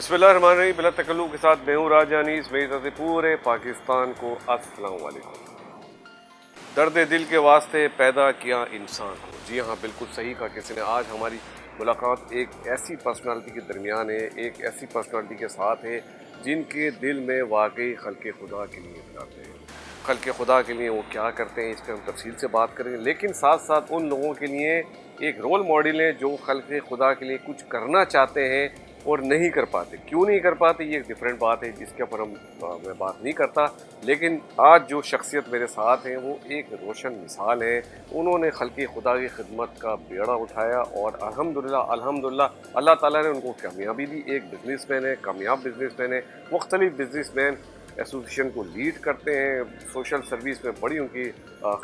बिस्मिल्लाहिर्रहमानिर्रहीम। बिला तकल्लुफ़ के साथ मैं हूँ राजानी। इस मेरी तरफ से पूरे पाकिस्तान को अस्सलाम वालेकुम। दर्द दिल के वास्ते पैदा किया इंसान को। जी हाँ, बिल्कुल सही कहा किसी ने। आज हमारी मुलाकात एक ऐसी पर्सनालिटी के दरमियान है, एक ऐसी पर्सनालिटी के साथ है जिनके दिल में वाकई खल्क़े खुदा के लिए बनाते हैं। खल्क़े खुदा के लिए वो क्या करते हैं, इस पर हम तफसील से बात करेंगे, लेकिन साथ साथ उन लोगों के लिए एक रोल मॉडल है जो खल्क़े खुदा के लिए कुछ करना चाहते हैं और नहीं कर पाते। क्यों नहीं कर पाते, ये एक डिफरेंट बात है जिसके ऊपर मैं बात नहीं करता। लेकिन आज जो शख्सियत मेरे साथ हैं वो एक रोशन मिसाल है। उन्होंने खल्क़े खुदा की खिदमत का बेड़ा उठाया और अल्हम्दुलिल्लाह अल्हम्दुलिल्लाह अल्लाह ताला ने उनको कामयाबी दी। एक बिजनेसमैन है, कामयाब बिजनेसमैन है। मुख्तलिफ बिजनेसमैन एसोसिएशन को लीड करते हैं। सोशल सर्विस में बड़ी उनकी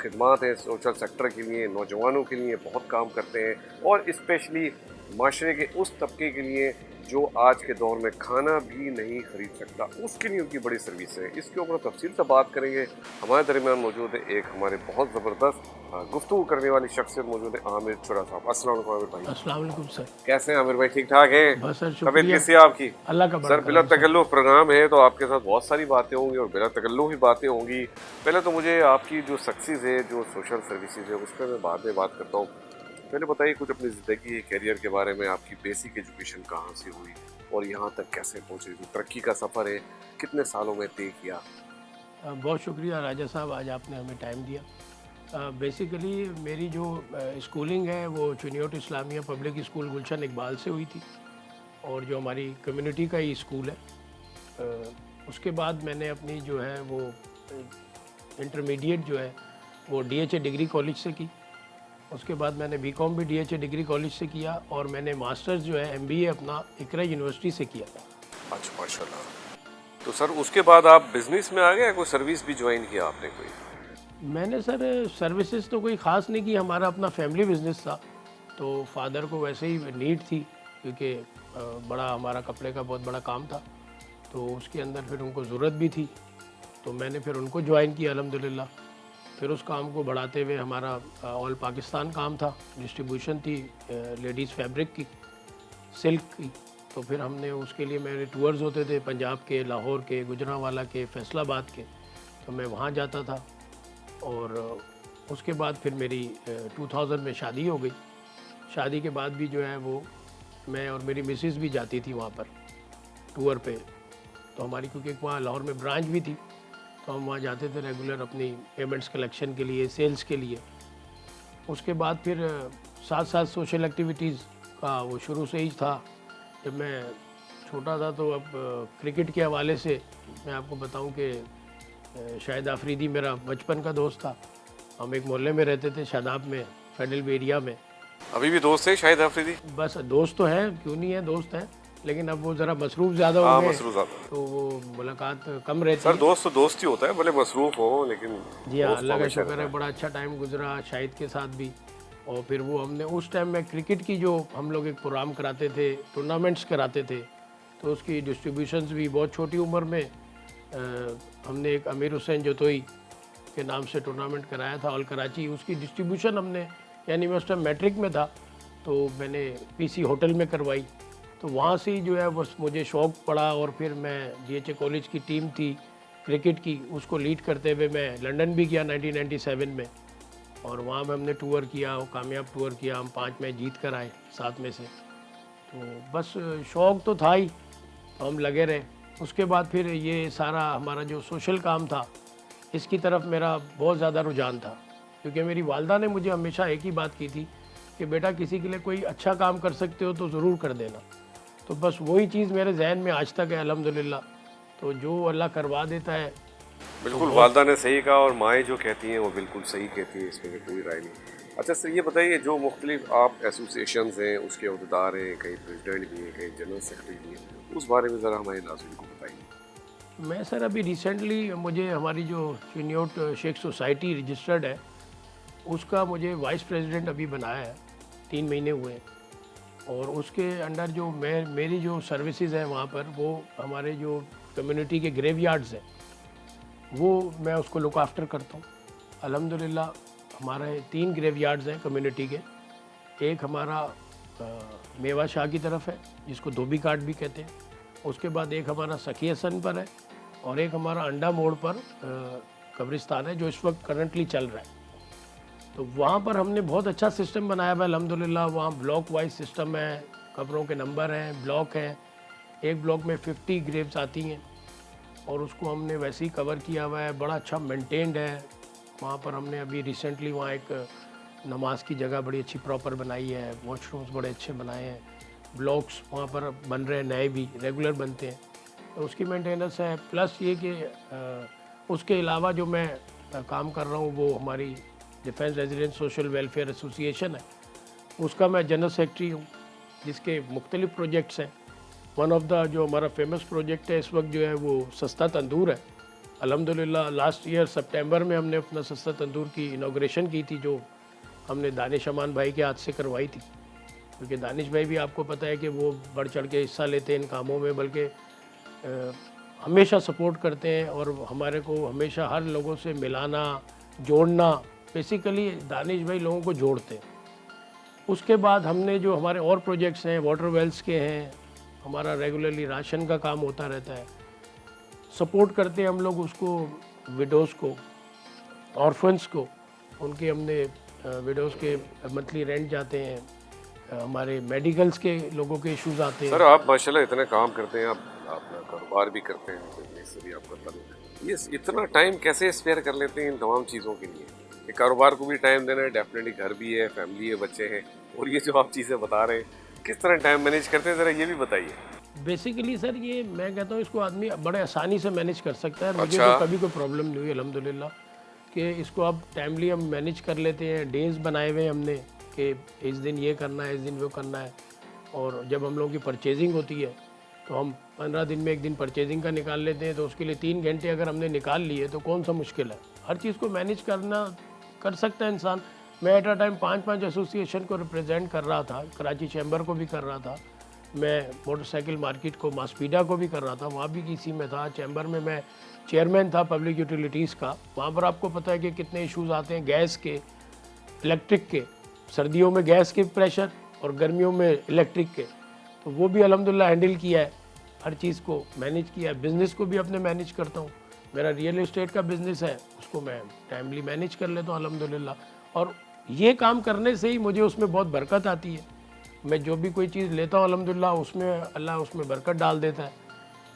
खिदमात हैं। सोशल सेक्टर के लिए, नौजवानों के लिए बहुत काम करते हैं और स्पेशली माशरे के उस तबके के लिए जो आज के दौर में खाना भी नहीं खरीद सकता, उसके लिए उनकी बड़ी सर्विस है। इसके ऊपर तफसील से बात करेंगे। हमारे दरमियान मौजूद है एक हमारे बहुत ज़बरदस्त गुफ्तगू करने वाली शख्सियत मौजूद है, आमिर चुरा साहब। अस्सलाम वालेकुम आमिर भाई। अस्सलाम वालेकुम सर। कैसे हैं आमिर भाई, ठीक ठाक हैं? बस सर तबीयत शुक्रिया, कैसी है आपकी? अल्लाह का बड़ा सर बिला करम सर। तकल्लुफ़ प्रोग्राम है तो आपके साथ बहुत सारी बातें होंगी और बिला तकल्लुफ़ ही बातें होंगी। पहले तो मुझे आपकी जो सक्सेस है, जो सोशल सर्विसेज है, उस पर मैं बाद में बात करता हूँ। पहले बताइए कुछ अपनी ज़िंदगी, कैरियर के बारे में। आपकी बेसिक एजुकेशन कहाँ से हुई और यहाँ तक कैसे पहुँचे? जो तरक्की का सफ़र है कितने सालों में तय किया? बहुत शुक्रिया राजा साहब, आज आपने हमें टाइम दिया। बेसिकली मेरी जो स्कूलिंग है वो चुनियोट इस्लामिया पब्लिक स्कूल गुलशन इकबाल से हुई थी और जो हमारी कम्युनिटी का ही स्कूल है। उसके बाद मैंने अपनी जो है वो इंटरमीडिएट जो है वो DHA डिग्री कॉलेज से की। उसके बाद मैंने बीकॉम भी DHA डिग्री कॉलेज से किया और मैंने मास्टर्स जो है MBA अपना इकरा यूनिवर्सिटी से किया। अच्छा, माशाल्लाह। तो सर उसके बाद आप बिजनेस में आ गए, कोई सर्विस भी ज्वाइन किया आपने कोई? मैंने सर सर्विसेज तो कोई ख़ास नहीं की, हमारा अपना फैमिली बिजनेस था। तो फादर को वैसे ही नीड थी क्योंकि बड़ा हमारा कपड़े का बहुत बड़ा काम था, तो उसके अंदर फिर उनको ज़रूरत भी थी, तो मैंने फिर उनको ज्वाइन किया अल्हम्दुलिल्लाह। फिर उस काम को बढ़ाते हुए हमारा ऑल पाकिस्तान काम था, डिस्ट्रीब्यूशन थी लेडीज़ फैब्रिक की, सिल्क की। तो फिर हमने उसके लिए मेरे टूर्स होते थे पंजाब के, लाहौर के, गुजरांवाला के, फैसलाबाद के, तो मैं वहाँ जाता था। और उसके बाद फिर मेरी 2000 में शादी हो गई। शादी के बाद भी जो है वो मैं और मेरी मिसेस भी जाती थी वहाँ पर टूर पे। तो हमारी क्योंकि वहाँ लाहौर में ब्रांच भी थी, तो हम वहाँ जाते थे रेगुलर अपनी पेमेंट्स कलेक्शन के लिए, सेल्स के लिए। उसके बाद फिर साथ साथ सोशल एक्टिविटीज़ का वो शुरू से ही था। जब मैं छोटा था तो अब क्रिकेट के हवाले से मैं आपको बताऊं कि शाहिद आफरीदी मेरा बचपन का दोस्त था। हम एक मोहल्ले में रहते थे शादाब में, फेडरल एरिया में। अभी भी दोस्त है शाहिद अफरीदी? बस दोस्त तो हैं, क्यों नहीं है, दोस्त हैं, लेकिन अब वो ज़रा मसरूफ़ ज़्यादा हो हाँ, गए मसरूफ ज़्यादा। तो वो मुलाकात कम रहती सर है। दोस्त तो दोस्त ही होता है, भले मसरूफ हो लेकिन जी हाँ, दोस्त तो अल्लाह का हमेशा शुक्र रहता है, है। बड़ा अच्छा टाइम गुजरा शाहिद के साथ भी। और फिर वो हमने उस टाइम में क्रिकेट की जो हम लोग एक प्रोग्राम कराते थे, टूर्नामेंट्स कराते थे, तो उसकी डिस्ट्रीब्यूशंस भी बहुत छोटी उम्र में हमने एक अमीर हुसैन जतोई के नाम से टूर्नामेंट कराया था ऑल कराची। उसकी डिस्ट्रीब्यूशन हमने, यानी मैं उस टाइम मैट्रिक में था, तो मैंने PC होटल में करवाई। तो वहाँ से ही जो है बस मुझे शौक़ पड़ा और फिर मैं DHA कॉलेज की टीम थी क्रिकेट की, उसको लीड करते हुए मैं लंदन भी गया 1997 में। और वहाँ पे हमने टूर किया, वो कामयाब टूर किया, हम 5 मैच जीत कर आए 7 में से। तो बस शौक़ तो था ही, तो हम लगे रहे। उसके बाद फिर ये सारा हमारा जो सोशल काम था, इसकी तरफ मेरा बहुत ज़्यादा रुझान था, क्योंकि मेरी वालदा ने मुझे हमेशा एक ही बात की थी कि बेटा किसी के लिए कोई अच्छा काम कर सकते हो तो ज़रूर कर देना। तो बस वही चीज़ मेरे जहन में आज तक है अल्हम्दुलिल्लाह। तो जो अल्लाह करवा देता है तो बिल्कुल, बहुत। वालदा ने सही कहा और माएँ जो कहती हैं वो बिल्कुल सही कहती हैं, इसमें कोई राय नहीं। अच्छा सर ये बताइए, जो मुख्तलिफ आप एसोसिएशंस हैं उसके अहदेदार हैं, कहीं प्रेसिडेंट भी हैं, कहीं जनरल सेक्रेटरी भी हैं, उस बारे में ज़रा हमारे नाज़रीन को बताइए। मैं सर अभी रिसेंटली मुझे हमारी जो चुनियोट शेख सोसाइटी रजिस्टर्ड है, उसका मुझे वाइस प्रेसिडेंट अभी बनाया है, 3 महीने हुए हैं। और उसके अंडर जो मेरी जो सर्विसेज हैं वहाँ पर, वो हमारे जो कम्युनिटी के ग्रेवयार्ड्स हैं वो मैं उसको लुक आफ्टर करता हूँ अल्हम्दुलिल्लाह। हमारे 3 ग्रेवयार्ड्स हैं कम्युनिटी के। एक हमारा मेवा शाह की तरफ है, जिसको धोबी घाट भी कहते हैं। उसके बाद एक हमारा सखी हसन पर है और एक हमारा अंडा मोड़ पर कब्रिस्तान है जो इस वक्त करंटली चल रहा है। तो वहाँ पर हमने बहुत अच्छा सिस्टम बनाया हुआ है अल्हम्दुलिल्लाह। वहाँ ब्लॉक वाइज सिस्टम है, कब्रों के नंबर हैं, ब्लॉक हैं। एक ब्लॉक में 50 ग्रेव्स आती हैं और उसको हमने वैसे ही कवर किया हुआ है, बड़ा अच्छा मेंटेन्ड है। वहाँ पर हमने अभी रिसेंटली वहाँ एक नमाज की जगह बड़ी अच्छी प्रॉपर बनाई है, वॉशरूम्स बड़े अच्छे बनाए हैं, ब्लॉक्स वहाँ पर बन रहे हैं, नए भी रेगुलर बनते हैं, तो उसकी मेंटेनेंस है। प्लस ये कि उसके अलावा जो मैं काम कर रहा हूँ वो हमारी defence resident social welfare association है, उसका मैं जनरल सेक्रेटरी हूँ, जिसके मुख्तलिफ प्रोजेक्ट्स हैं। वन ऑफ द जो हमारा फेमस प्रोजेक्ट है इस वक्त जो है वो सस्ता तंदूर है। अल्हम्दुलिल्लाह लास्ट ईयर सितंबर में हमने अपना सस्ता तंदूर की इनॉग्रेशन की थी, जो हमने दानिश अमान भाई के हाथ से करवाई थी, क्योंकि दानिश भाई भी आपको पता है कि वो बढ़ चढ़ के हिस्सा लेते हैं इन कामों में, बल्कि हमेशा सपोर्ट करते हैं और हमारे को हमेशा हर लोगों से मिलाना, जोड़ना, बेसिकली दानिश भाई लोगों को जोड़ते हैं। उसके बाद हमने जो हमारे और प्रोजेक्ट्स हैं, वाटर वेल्स के हैं, हमारा रेगुलरली राशन का काम होता रहता है, सपोर्ट करते हैं हम लोग उसको, विडोज़ को, ऑर्फन्स को, उनके हमने विडोज़ के मंथली रेंट जाते हैं, हमारे मेडिकल्स के लोगों के इश्यूज आते हैं। सर आप माशाल्लाह इतने काम करते हैं, आप अपना कारोबार भी करते हैं, बिजनेस से भी आपका ताल्लुक, ये इतना टाइम कैसे स्पेयर कर लेते हैं इन तमाम चीज़ों के लिए? ये कारोबार को भी टाइम देना है, डेफिनेटली घर भी है, फैमिली है, बच्चे हैं, और ये जो आप चीज़ें बता रहे हैं, किस तरह टाइम मैनेज करते हैं, ज़रा ये भी बताइए। बेसिकली सर ये मैं कहता हूँ इसको आदमी बड़े आसानी से मैनेज कर सकता है। मुझे अच्छा। तो कभी कोई प्रॉब्लम नहीं हुई अल्हम्दुलिल्लाह, कि इसको अब टाइमली हम मैनेज कर लेते हैं। डेज़ बनाए हुए हैं हमने कि इस दिन ये करना है, इस दिन वो करना है, और जब हम लोगों की परचेजिंग होती है तो हम 15 दिन में एक दिन परचेजिंग का निकाल लेते हैं, तो उसके लिए 3 घंटे अगर हमने निकाल लिए तो कौन सा मुश्किल है। हर चीज़ को मैनेज करना कर सकता है इंसान। मैं एट अ टाइम 5-5 एसोसिएशन को रिप्रेजेंट कर रहा था, कराची चैम्बर को भी कर रहा था, मैं मोटरसाइकिल मार्केट को, मासपीडा को भी कर रहा था, वहाँ भी किसी में था, चैम्बर में मैं चेयरमैन था पब्लिक यूटिलिटीज़ का। वहाँ पर आपको पता है कि कितने इश्यूज़ आते हैं गैस के, इलेक्ट्रिक के, सर्दियों में गैस के प्रेशर और गर्मियों में इलेक्ट्रिक के, तो वो भी अल्हम्दुलिल्लाह हैंडल किया है, हर चीज़ को मैनेज किया है। बिज़नेस को भी अपने मैनेज करता हूँ, मेरा रियल एस्टेट का बिज़नेस है, उसको मैं टाइमली मैनेज कर लेता हूँ अल्हम्दुलिल्लाह। और ये काम करने से ही मुझे उसमें बहुत बरकत आती है। मैं जो भी कोई चीज़ लेता हूँ अल्हम्दुलिल्लाह उसमें अल्लाह उसमें बरकत डाल देता है,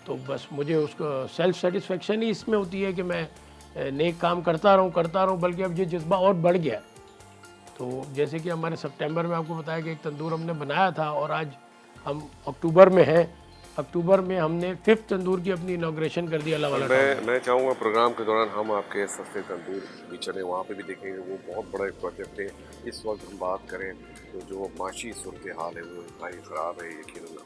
तो बस मुझे उसको सेल्फ सेटिस्फेक्शन ही इसमें होती है कि मैं नेक काम करता रहूँ, बल्कि अब ये जज्बा और बढ़ गया। तो जैसे कि हमारे सितंबर में आपको बताया कि एक तंदूर हमने बनाया था, और आज हम अक्टूबर में हैं, अक्टूबर में हमने 5th तंदूर की अपनी इनॉग्रेशन कर दी अल्लाह वाला। मैं चाहूँगा प्रोग्राम के दौरान हम आपके सस्ते तंदूर भी चले, वहाँ पे भी देखेंगे, वो बहुत बड़ा एक प्रोजेक्ट है। इस वक्त हम बात करें तो जो माशी सूरत हाल है वो इंतहाई ख़राब है, यकीनन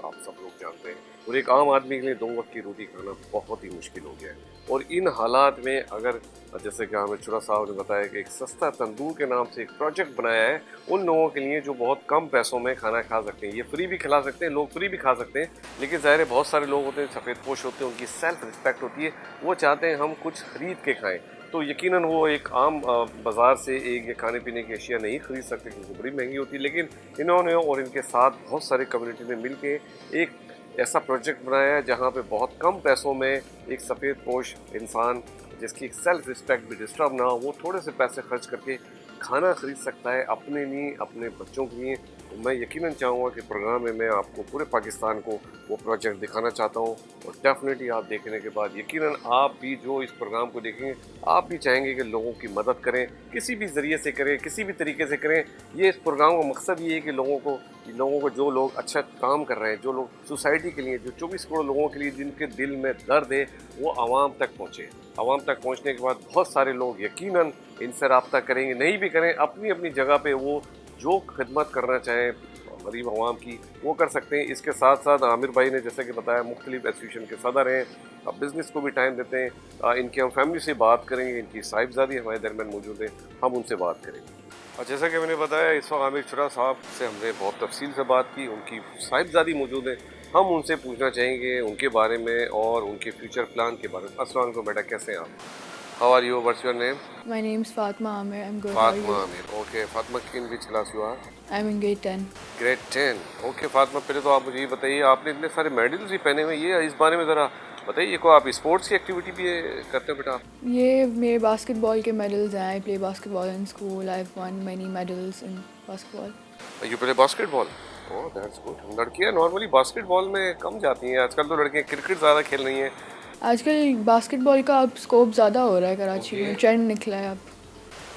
आप सब लोग जानते हैं, और एक आम आदमी के लिए 2 वक्त की रोटी खाना बहुत ही मुश्किल हो गया है। और इन हालात में अगर जैसे कि आमिर चुरा साहब ने बताया कि एक सस्ता तंदूर के नाम से एक प्रोजेक्ट बनाया है उन लोगों के लिए जो बहुत कम पैसों में खाना खा सकते हैं, ये फ्री भी खिला सकते हैं, लोग फ्री भी खा सकते हैं, लेकिन ज़ाहिर है बहुत सारे लोग होते हैं सफ़ेद पोश होते हैं, उनकी सेल्फ रिस्पेक्ट होती है, वो चाहते हैं हम कुछ ख़रीद के खाएँ, तो यकीनन वो एक आम बाज़ार से एक खाने पीने की अशिया नहीं ख़रीद सकते क्योंकि बड़ी महंगी होती है। लेकिन इन्होंने और इनके साथ बहुत सारी कम्युनिटी ने मिल के एक ऐसा प्रोजेक्ट बनाया है जहाँ पे बहुत कम पैसों में एक सफ़ेद पोश इंसान जिसकी सेल्फ रिस्पेक्ट भी डिस्टर्ब ना हो, वो थोड़े से पैसे खर्च करके खाना ख़रीद सकता है अपने लिए, अपने बच्चों के लिए। तो मैं यकीनन चाहूँगा कि प्रोग्राम में मैं आपको पूरे पाकिस्तान को वो प्रोजेक्ट दिखाना चाहता हूँ, और डेफिनेटली आप देखने के बाद यकीनन आप भी जो इस प्रोग्राम को देखेंगे आप भी चाहेंगे कि लोगों की मदद करें, किसी भी ज़रिए से करें, किसी भी तरीके से करें। ये इस प्रोग्राम का मकसद ये है कि लोगों को जो लोग अच्छा काम कर रहे हैं, जो लोग सोसाइटी के लिए, जो 24 करोड़ लोगों के लिए जिनके दिल में दर्द है, वो आवाम तक पहुँचे। आवाम तक पहुँचने के बाद बहुत सारे लोग यकीनन इनसे रब्ता करेंगे, नहीं भी करें अपनी अपनी जगह पे वो जो खिदमत करना चाहें गरीब आवाम की वो कर सकते हैं। इसके साथ साथ आमिर भाई ने जैसे कि बताया मुख्तलिफ एसोसिएशन के सदर हैं, अब बिज़नेस को भी टाइम देते हैं। इनकी हम फैमिली से बात करेंगे, इनकी साहिबजादी हमारे दरमियान मौजूद है, हम उनसे बात करेंगे। और जैसा कि मैंने बताया इस वक्त आमिर चुरा साहब से हमने बहुत तफसील से बात की, उनकी साहिबजादी मौजूद है, हम उनसे पूछना चाहेंगे उनके बारे में और उनके फ्यूचर प्लान के बारे में। अस्सलाम वालेकुम बेटा, कैसे हैं आप? How are you? What's your name? My name's Fatma Amir. I'm good. How are Fatma you? Amir. Okay. Fatma, in which class you are? I'm in grade 10. Grade 10। Okay Fatima, पहले तो आप मुझे ये बताइए, आपने इतने सारे मेडल्स भी पहने हुए, ये इस बारे में ज़रा बताइए को। आप स्पोर्ट्स की एक्टिविटी भी करते हो बेटा? ये मेरे बास्केटबॉल के मेडल्स हैं. I play basketball in school. I've won many medals in basketball. You play basketball? Oh that's good. लड़कियां नॉर्मली बास्केटबॉल में कम जाती हैं, आजकल तो लड़कियां क्रिकेट ज़्यादा खेल रही हैं। आजकल बास्केटबॉल का अब स्कोप ज़्यादा हो रहा है कराची में. ट्रेंड निकला है अब.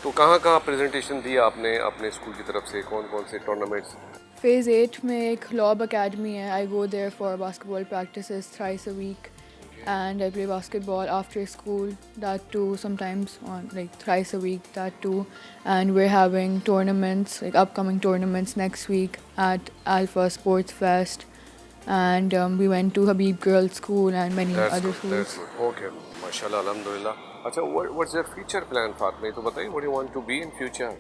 तो कहाँ कहाँ प्रेजेंटेशन दी आपने अपने स्कूल की तरफ से, कौन कौन से टूर्नामेंट्स? Phase 8 में एक लॉब अकेडमी है. I go there for basketball practices thrice a week. And I play basketball after school, that too, sometimes on like thrice a week, that too. And we're having tournaments, like upcoming tournaments next week at Alpha Sports Fest. And we went to Habib Girls School and many other schools. That's good. Okay, माशाल्लाह, अल्हम्दुलिल्लाह। अच्छा, what's your future plan, Fatima? तो बताइए, what do you want to be in future?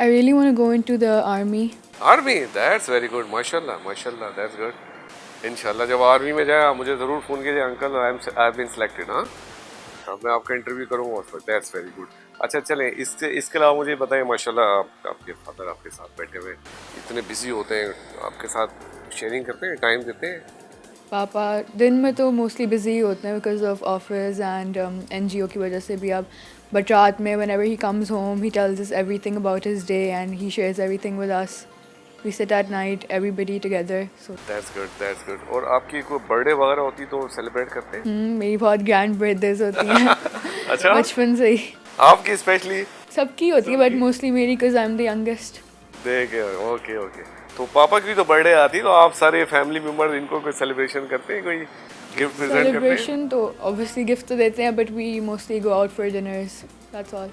I really want to go into the army. Army? That's very good, माशाल्लाह माशाल्लाह, that's good। इंशाल्लाह जब army में जाए आप मुझे ज़रूर फ़ोन कीजिए, uncle I have been selected. हाँ, अब मैं आपका इंटरव्यू करूँगा उस पर। That's very good. अच्छा चलें, इसके अलावा मुझे बताएं, माशाल्लाह आपके फादर आपके साथ बैठे हुए इतने बिजी होते हैं, आपके साथ शेयरिंग करते हैं, टाइम देते हैं? पापा दिन में तो मोस्टली बिजी होते हैं because of office and NGO की वजह से भी. अब बट रात में whenever he comes home he tells us everything about his day and he shares everything with us. We sit at night everybody together. So that's good, that's good. और आपकी कोई बर्थडे वगैरह होती तो सेलिब्रेट करते हैं? मेरी बहुत ग्रैंड बर्थडेज होती हैं. अच्छा, बचपन से ही. आपकी स्पेशली? सबकी होती है बट मोस्टली मेरी because I am the youngest. देखे, ओके ओके। तो पापा की तो बर्थडे आती है तो आप सारे फैमिली मेम्बर इनको कोई सेलिब्रेशन करते हैं, कोई गिफ्ट प्रेजेंट करते हैं? सेलिब्रेशन तो ऑब्वियसली गिफ्ट तो देते हैं but we mostly go out for dinners. That's all.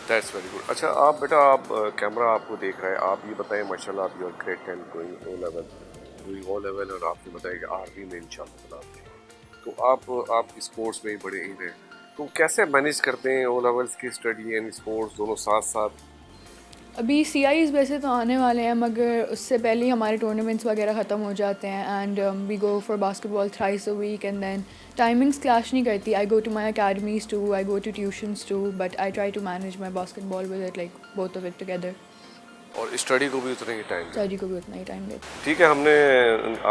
That's very good. अच्छा आप बेटा, आप कैमरा आपको देख रहा है, आप ये बताएं, माशाल्लाह आप your grade 10 going O level और आपने बताया कि आर्मी में इंशाल्लाह तो आप स्पोर्ट्स में ही बड़े ही रहे, तो कैसे मैनेज करते हैं ओ लेवल्स की स्टडी एंड स्पोर्ट्स दोनों साथ साथ? अभी CIs वैसे तो आने वाले हैं मगर उससे पहले ही हमारे टूर्नामेंट्स वगैरह ख़त्म हो जाते हैं. And we go for basketball thrice a week and then timings clash नहीं करती. I go to my academies too, I go to tuitions too, but I try to manage my basketball with it like both of it together. और study को भी उतने ही time? Study को भी उतना ही time देते. ठीक है, हमने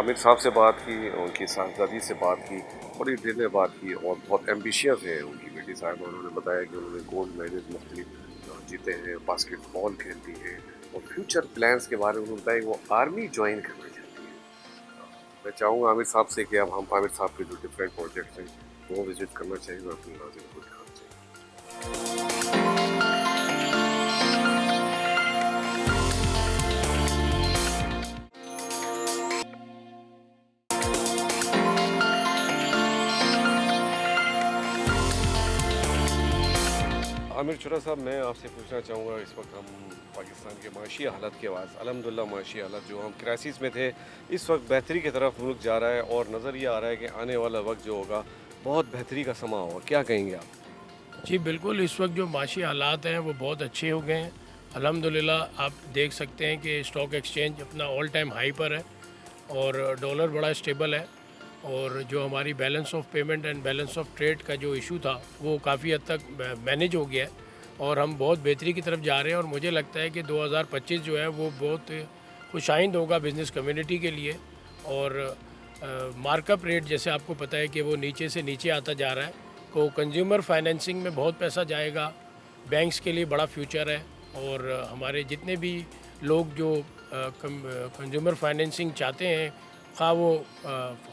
आमिर साहब से बात की, उनकी साहबजादी से बात की, बड़ी दिल में बात की और बहुत एम्बिशियस है उनकी बेटी साहब। उन्होंने बताया कि उन्होंने गोल्ड मेडल मुख्तलिफ जीते हैं, बास्केटबॉल खेलती हैं और फ्यूचर प्लान्स के बारे में उन्होंने बताया कि वो आर्मी ज्वाइन करना चाहती है। मैं चाहूँगा आमिर साहब से कि अब हम आमिर साहब के जो डिफरेंट प्रोजेक्ट्स हैं वो विजिट करना चाहिए और अपनी नाज़रीन को दिखाना चाहिए। आमिर चुरा साहब, मैं आपसे पूछना चाहूँगा, इस वक्त हम पाकिस्तान के माशी हालत के बाद अल्हम्दुलिल्लाह माशी हालत जो हम क्राइसिस में थे, इस वक्त बेहतरी की तरफ मुल्क जा रहा है और नज़र ये आ रहा है कि आने वाला वक्त जो होगा बहुत बेहतरी का समा होगा, क्या कहेंगे आप? जी बिल्कुल, इस वक्त जो माशी हालात हैं वो बहुत अच्छे हो गए हैं अल्हम्दुलिल्लाह. आप देख सकते हैं कि स्टॉक एक्सचेंज अपना ऑल टाइम हाई पर है और डॉलर बड़ा स्टेबल है और जो हमारी balance of payment and balance of trade का जो इशू था वो काफ़ी हद तक मैनेज हो गया है और हम बहुत बेहतरी की तरफ जा रहे हैं. और मुझे लगता है कि 2025 जो है वो बहुत खुशाइंद होगा बिज़नेस कम्युनिटी के लिए. और मार्कअप रेट जैसे आपको पता है कि वो नीचे से नीचे आता जा रहा है, तो कंज्यूमर फाइनेंसिंग में बहुत पैसा जाएगा, बैंक्स के लिए बड़ा फ्यूचर है. और हमारे जितने भी लोग जो कंज्यूमर फाइनेंसिंग चाहते हैं, खा वो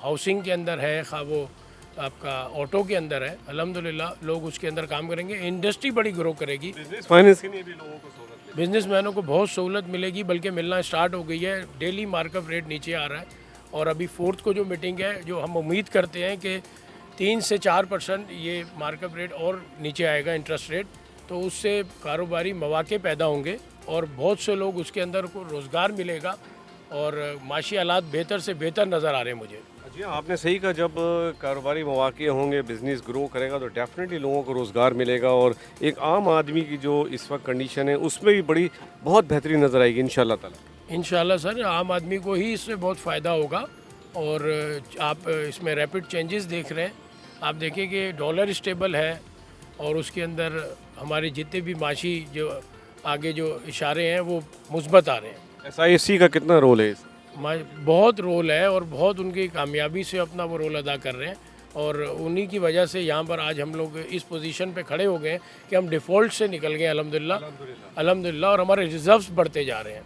हाउसिंग के अंदर है, खा वो आपका ऑटो के अंदर है, अल्हम्दुलिल्लाह लोग उसके अंदर काम करेंगे. इंडस्ट्री बड़ी ग्रो करेगी, बिजनेस फाइनेंस के लिए भी लोगों को सहूलत मिलेगी, बिजनेसमैनों को बहुत सहूलत मिलेगी, बल्कि मिलना स्टार्ट हो गई है. डेली मार्कअप रेट नीचे आ रहा है और अभी 4th को जो मीटिंग है, जो हम उम्मीद करते हैं कि 3 से 4% ये मार्कअप रेट और नीचे आएगा इंटरेस्ट रेट, तो उससे कारोबारी मौके पैदा होंगे और बहुत से लोग उसके अंदर को रोज़गार मिलेगा और माशी हालात बेहतर से बेहतर नज़र आ रहे हैं मुझे. जी आपने सही कहा, जब कारोबारी मौके होंगे, बिज़नेस ग्रो करेगा तो डेफिनेटली लोगों को रोज़गार मिलेगा और एक आम आदमी की जो इस वक्त कंडीशन है उसमें भी बड़ी बहुत बेहतरी नज़र आएगी इंशाल्लाह ताला. इंशाल्लाह सर, आम आदमी को ही इससे बहुत फ़ायदा होगा. और आप इसमें रैपिड चेंजेस देख रहे हैं. आप देखें कि डॉलर स्टेबल है, और उसके अंदर हमारे जितने भी माशी जो आगे जो इशारे हैं वो मुस्बत आ रहे हैं। SISC का कितना रोल है इस? बहुत रोल है और बहुत उनकी कामयाबी से अपना वो रोल अदा कर रहे हैं और उन्हीं की वजह से यहाँ पर आज हम लोग इस पोजीशन पे खड़े हो गए हैं कि हम डिफ़ॉल्ट से निकल गए अल्हम्दुलिल्लाह और हमारे रिजर्व्स बढ़ते जा रहे हैं।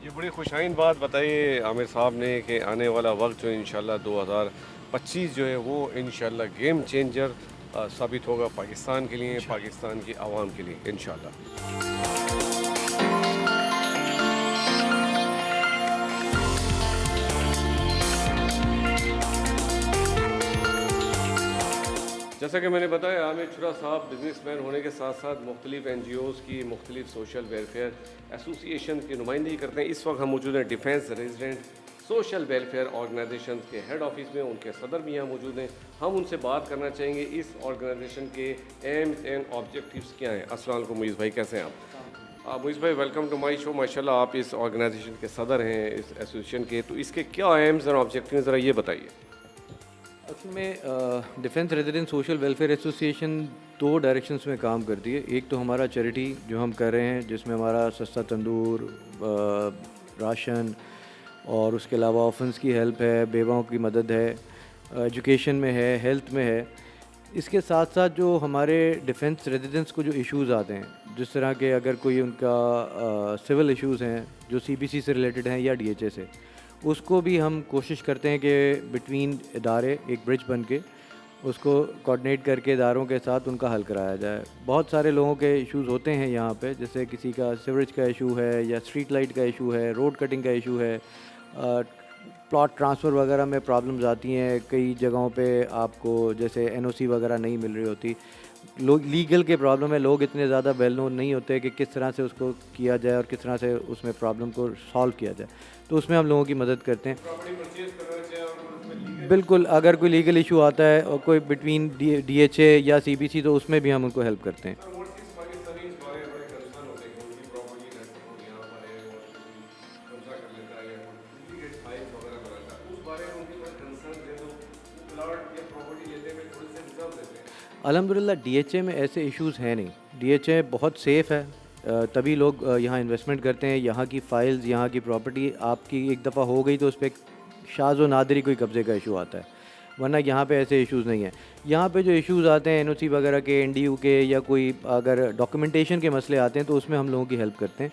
ये बड़ी खुशाइन बात बताइए आमिर साहब ने कि आने वाला वक्त जो इंशाल्लाह 2025 जो है वो इंशाल्लाह गेम चेंजर साबित होगा पाकिस्तान के लिए, पाकिस्तान की आवाम के लिए इंशाल्लाह। जैसा कि मैंने बताया आमिर चुरा साहब बिजनेसमैन होने के साथ साथ मुख्तलिफ NGOs की मुख्तलिफ सोशल वेलफेयर एसोसिएशन की नुमाइंदगी करते हैं। इस वक्त हम मौजूद हैं defence resident social welfare organisation के हेड ऑफिस में, उनके सदर भी यहाँ मौजूद हैं। हम उनसे बात करना चाहेंगे इस ऑर्गेनाइजेशन के एम्स एंड ऑब्जेक्टिव्स क्या हैं। अस्सलाम वालेकुम मुइज़ भाई, कैसे हैं आप? मुइज़ भाई वेलकम टू माई शो। माशाल्लाह आप इस ऑर्गेनाइजेशन के सदर हैं, इस एसोसिएशन के, तो इसके क्या एम्स एंड ऑब्जेक्टिव ज़रा ये बताइए। असल में defence resident social welfare association दो डायरेक्शंस में काम करती है। एक तो हमारा चैरिटी जो हम कर रहे हैं जिसमें हमारा सस्ता तंदूर, राशन और उसके अलावा ऑर्फन्स की हेल्प है, बेवाओं की मदद है, एजुकेशन में है, हेल्थ में है। इसके साथ साथ जो हमारे डिफेंस रेजिडेंट्स को जो इश्यूज़ आते हैं, जिस तरह के अगर कोई उनका सिविल इश्यूज़ हैं जो CBC से रिलेटेड हैं या DHA से, उसको भी हम कोशिश करते हैं कि बिटवीन इदारे एक ब्रिज बन के उसको कोऑर्डिनेट करके इदारों के साथ उनका हल कराया जाए। बहुत सारे लोगों के इश्यूज़ होते हैं यहाँ पे, जैसे किसी का सीवरेज का इशू है या स्ट्रीट लाइट का इशू है, रोड कटिंग का इशू है, प्लॉट ट्रांसफ़र वगैरह में प्रॉब्लम्स आती हैं। कई जगहों पे आपको जैसे NOC वगैरह नहीं मिल रही होती, लोग लीगल के प्रॉब्लम है, लोग इतने ज़्यादा वेल नोन नहीं होते कि किस तरह से उसको किया जाए और किस तरह से उसमें प्रॉब्लम को सॉल्व किया जाए, तो उसमें हम लोगों की मदद करते हैं। बिल्कुल, अगर कोई लीगल इशू आता है और कोई बिटवीन DHA या CBC, तो उसमें भी हम उनको हेल्प करते हैं। अल्हम्दुलिल्लाह DHA में ऐसे इश्यूज़ हैं नहीं। DHA बहुत सेफ़ है, तभी लोग यहाँ इन्वेस्टमेंट करते हैं। यहाँ की फ़ाइल्स, यहाँ की प्रॉपर्टी आपकी एक दफ़ा हो गई तो उस पर शाज़ व नादरी कोई कब्ज़े का इशू आता है, वरना यहाँ पे ऐसे इश्यूज़ नहीं हैं। यहाँ पे जो इश्यूज़ आते हैं NOC वगैरह के, NDU के, या कोई अगर डॉक्यूमेंटेशन के मसले आते हैं तो उसमें हम लोगों की हेल्प करते हैं।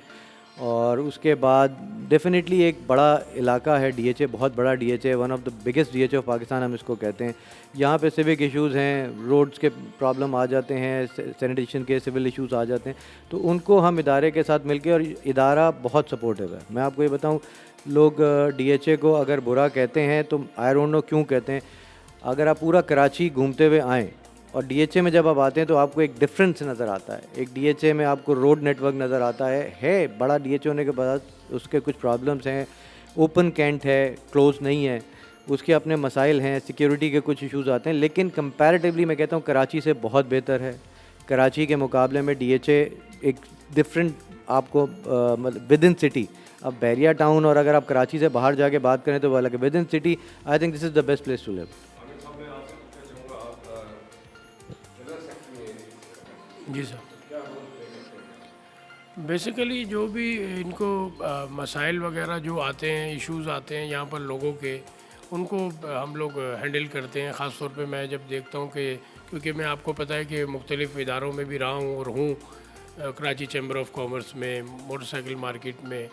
और उसके बाद डेफिनेटली एक बड़ा इलाका है DHA, बहुत बड़ा DHA, one of the biggest DHA of Pakistan हम इसको कहते हैं। यहाँ पे सिविक इश्यूज़ हैं, रोड्स के प्रॉब्लम आ जाते हैं, सैनिटेशन के सिविल इश्यूज़ आ जाते हैं, तो उनको हम इदारे के साथ मिलके, और इदारा बहुत सपोर्टिव है। मैं आपको ये बताऊँ, लोग DHA को अगर बुरा कहते हैं तो आई डोंट नो क्यों कहते हैं। अगर आप पूरा कराची घूमते हुए आएँ और DHA में जब आप आते हैं तो आपको एक डिफरेंस नज़र आता है। एक DHA में आपको रोड नेटवर्क नज़र आता है बड़ा DHA होने के बाद उसके कुछ प्रॉब्लम्स हैं, ओपन कैंट है, क्लोज नहीं है, उसके अपने मसाइल हैं, सिक्योरिटी के कुछ इश्यूज़ आते हैं, लेकिन कंपैरेटिवली मैं कहता हूँ कराची से बहुत बेहतर है। कराची के मुकाबले में DHA एक डिफरेंट आपको मतलब विद इन सिटी, अब बैरिया टाउन और अगर आप कराची से बाहर जाके बात करें तो वो अलग है। Within city I think this is the best place to live. जी सर, बेसिकली जो भी इनको मसाइल वगैरह जो आते हैं, इश्यूज़ आते हैं यहाँ पर लोगों के, उनको हम लोग हैंडल करते हैं। ख़ास तौर पे मैं जब देखता हूँ कि क्योंकि मैं आपको पता है कि मुख्तलिफ़ इदारों में भी रहा हूँ और हूँ, कराची चैम्बर ऑफ कॉमर्स में, मोटरसाइकिल मार्केट में,